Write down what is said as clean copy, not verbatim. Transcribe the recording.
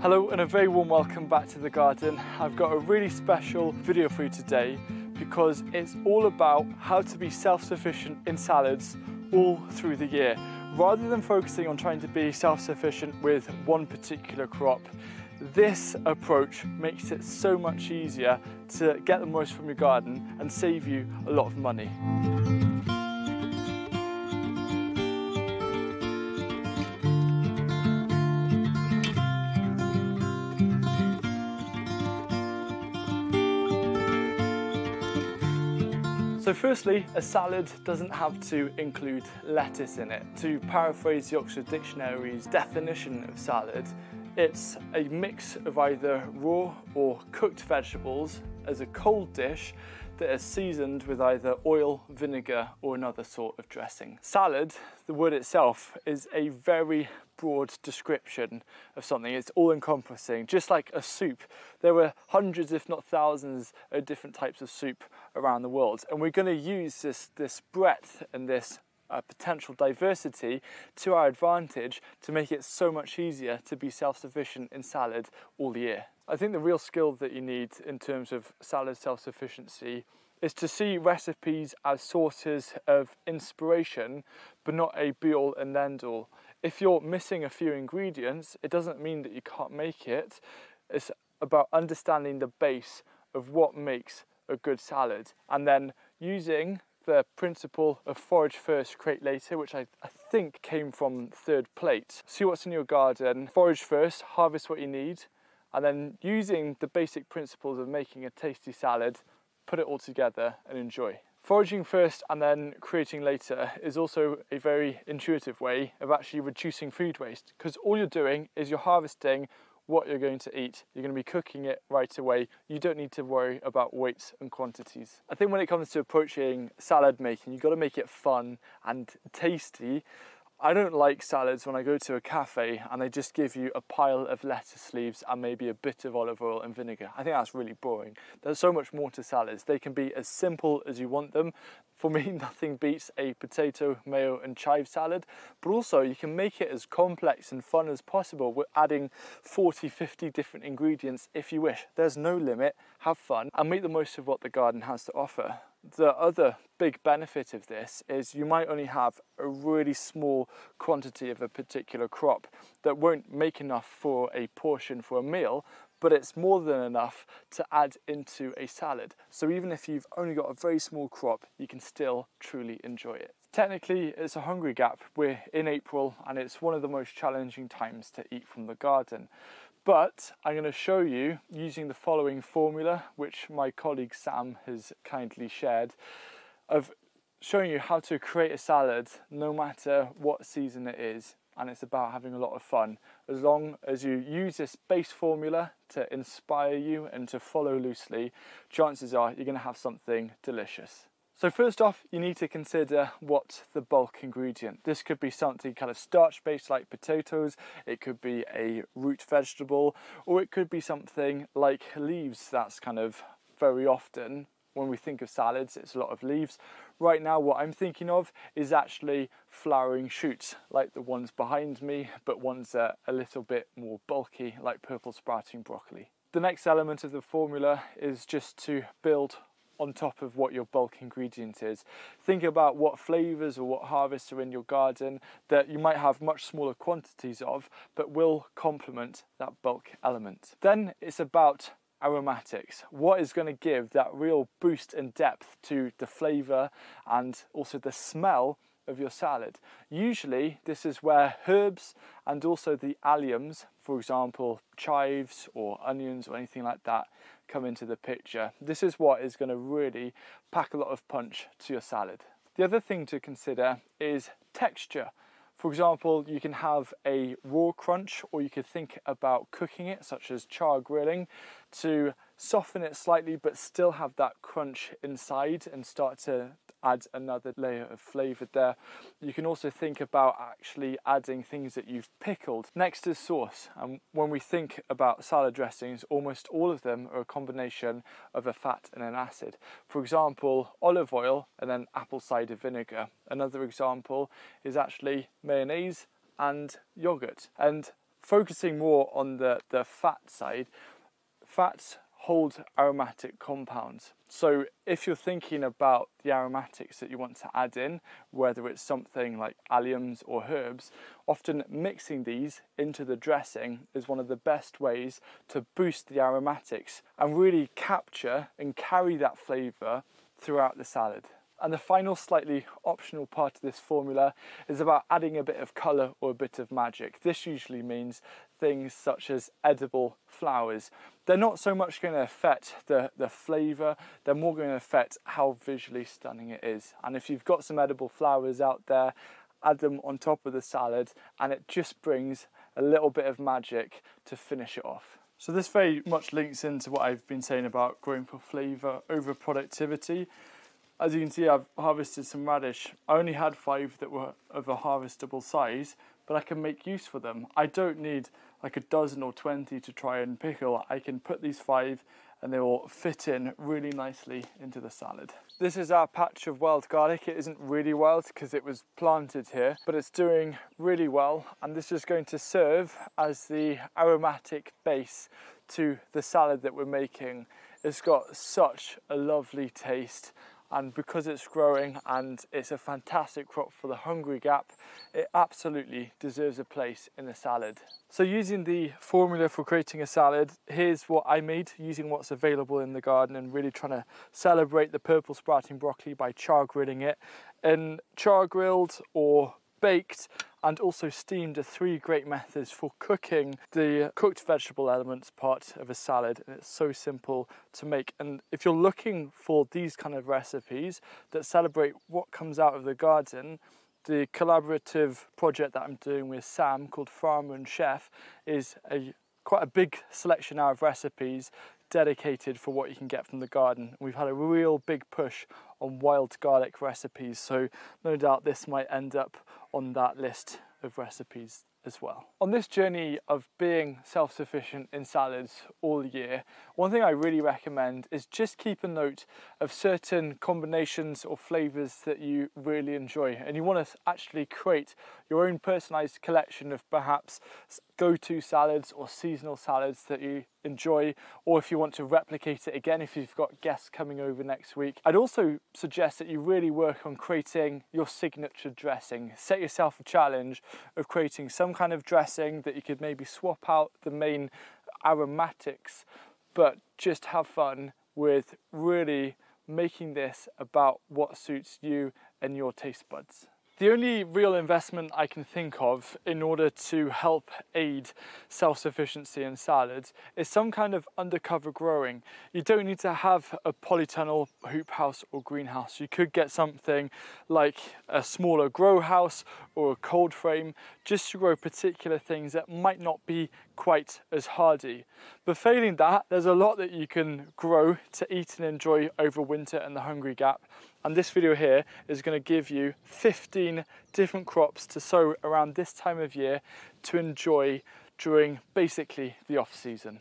Hello and a very warm welcome back to the garden. I've got a really special video for you today because it's all about how to be self-sufficient in salads all through the year. Rather than focusing on trying to be self-sufficient with one particular crop, this approach makes it so much easier to get the most from your garden and save you a lot of money. So firstly, a salad doesn't have to include lettuce in it. To paraphrase the Oxford Dictionary's definition of salad, it's a mix of either raw or cooked vegetables as a cold dish that is seasoned with either oil, vinegar, or another sort of dressing. Salad, the word itself, is a very broad description of something. It's all-encompassing, just like a soup. There were hundreds, if not thousands, of different types of soup around the world, and we're going to use this breadth and this potential diversity to our advantage to make it so much easier to be self-sufficient in salad all year. I think the real skill that you need in terms of salad self-sufficiency is to see recipes as sources of inspiration, but not a be-all and end-all. If you're missing a few ingredients, it doesn't mean that you can't make it. It's about understanding the base of what makes a good salad, and then using the principle of forage first, create later, which I think came from Third Plate. See what's in your garden, forage first, harvest what you need, and then using the basic principles of making a tasty salad, put it all together and enjoy. Foraging first and then creating later is also a very intuitive way of actually reducing food waste, because all you're doing is you're harvesting what you're going to eat. You're going to be cooking it right away. You don't need to worry about weights and quantities. I think when it comes to approaching salad making, you've got to make it fun and tasty. I don't like salads when I go to a cafe and they just give you a pile of lettuce leaves and maybe a bit of olive oil and vinegar. I think that's really boring. There's so much more to salads. They can be as simple as you want them. For me, nothing beats a potato, mayo and chive salad, but also you can make it as complex and fun as possible with adding 40, 50 different ingredients if you wish. There's no limit. Have fun and make the most of what the garden has to offer. The other big benefit of this is you might only have a really small quantity of a particular crop that won't make enough for a portion for a meal, but it's more than enough to add into a salad. So even if you've only got a very small crop, you can still truly enjoy it. Technically, it's a hungry gap. We're in April and it's one of the most challenging times to eat from the garden. But I'm going to show you using the following formula, which my colleague Sam has kindly shared, of showing you how to create a salad no matter what season it is. And it's about having a lot of fun. As long as you use this base formula to inspire you and to follow loosely, chances are you're going to have something delicious. So first off, you need to consider what's the bulk ingredient. This could be something kind of starch-based like potatoes, it could be a root vegetable, or it could be something like leaves. That's kind of very often, when we think of salads, it's a lot of leaves. Right now, what I'm thinking of is actually flowering shoots, like the ones behind me, but ones that are a little bit more bulky, like purple sprouting broccoli. The next element of the formula is just to build on top of what your bulk ingredient is. Think about what flavours or what harvests are in your garden that you might have much smaller quantities of, but will complement that bulk element. Then it's about aromatics. What is going to give that real boost and depth to the flavour and also the smell of your salad? Usually this is where herbs and also the alliums, for example chives or onions or anything like that, come into the picture. This is what is going to really pack a lot of punch to your salad. The other thing to consider is texture. For example, you can have a raw crunch, or you could think about cooking it, such as char grilling, to soften it slightly but still have that crunch inside and start to add another layer of flavour there. You can also think about actually adding things that you've pickled. Next is sauce, and when we think about salad dressings, almost all of them are a combination of a fat and an acid. For example, olive oil and then apple cider vinegar. Another example is actually mayonnaise and yogurt. And focusing more on the fat side, fats hold aromatic compounds. So if you're thinking about the aromatics that you want to add in, whether it's something like alliums or herbs, often mixing these into the dressing is one of the best ways to boost the aromatics and really capture and carry that flavour throughout the salad. And the final slightly optional part of this formula is about adding a bit of colour or a bit of magic. This usually means things such as edible flowers. They're not so much going to affect the flavour, they're more going to affect how visually stunning it is. And if you've got some edible flowers out there, add them on top of the salad and it just brings a little bit of magic to finish it off. So this very much links into what I've been saying about growing for flavour over productivity. As you can see, I've harvested some radish. I only had 5 that were of a harvestable size, but I can make use for them. I don't need like a dozen or 20 to try and pickle. I can put these 5 and they will fit in really nicely into the salad. This is our patch of wild garlic. It isn't really wild because it was planted here, but it's doing really well. And this is going to serve as the aromatic base to the salad that we're making. It's got such a lovely taste. And because it's growing and it's a fantastic crop for the Hungry Gap, it absolutely deserves a place in the salad. So using the formula for creating a salad, here's what I made using what's available in the garden and really trying to celebrate the purple sprouting broccoli by char grilling it. And char grilled or baked and also steamed are 3 great methods for cooking the cooked vegetable elements part of a salad, and it's so simple to make. And if you're looking for these kind of recipes that celebrate what comes out of the garden, the collaborative project that I'm doing with Sam called Farmer and Chef is quite a big selection now of recipes dedicated for what you can get from the garden. We've had a real big push on wild garlic recipes, so no doubt this might end up on that list of recipes as well. On this journey of being self-sufficient in salads all year, one thing I really recommend is just keep a note of certain combinations or flavours that you really enjoy, and you want to actually create your own personalised collection of perhaps go-to salads or seasonal salads that you enjoy, or if you want to replicate it again if you've got guests coming over next week. I'd also suggest that you really work on creating your signature dressing. Set yourself a challenge of creating some kind of dressing that you could maybe swap out the main aromatics, but just have fun with really making this about what suits you and your taste buds. The only real investment I can think of in order to help aid self-sufficiency in salads is some kind of undercover growing. You don't need to have a polytunnel hoop house or greenhouse. You could get something like a smaller grow house or a cold frame just to grow particular things that might not be quite as hardy. But failing that, there's a lot that you can grow to eat and enjoy over winter in the Hungry Gap. And this video here is going to give you 15 different crops to sow around this time of year to enjoy during basically the off season.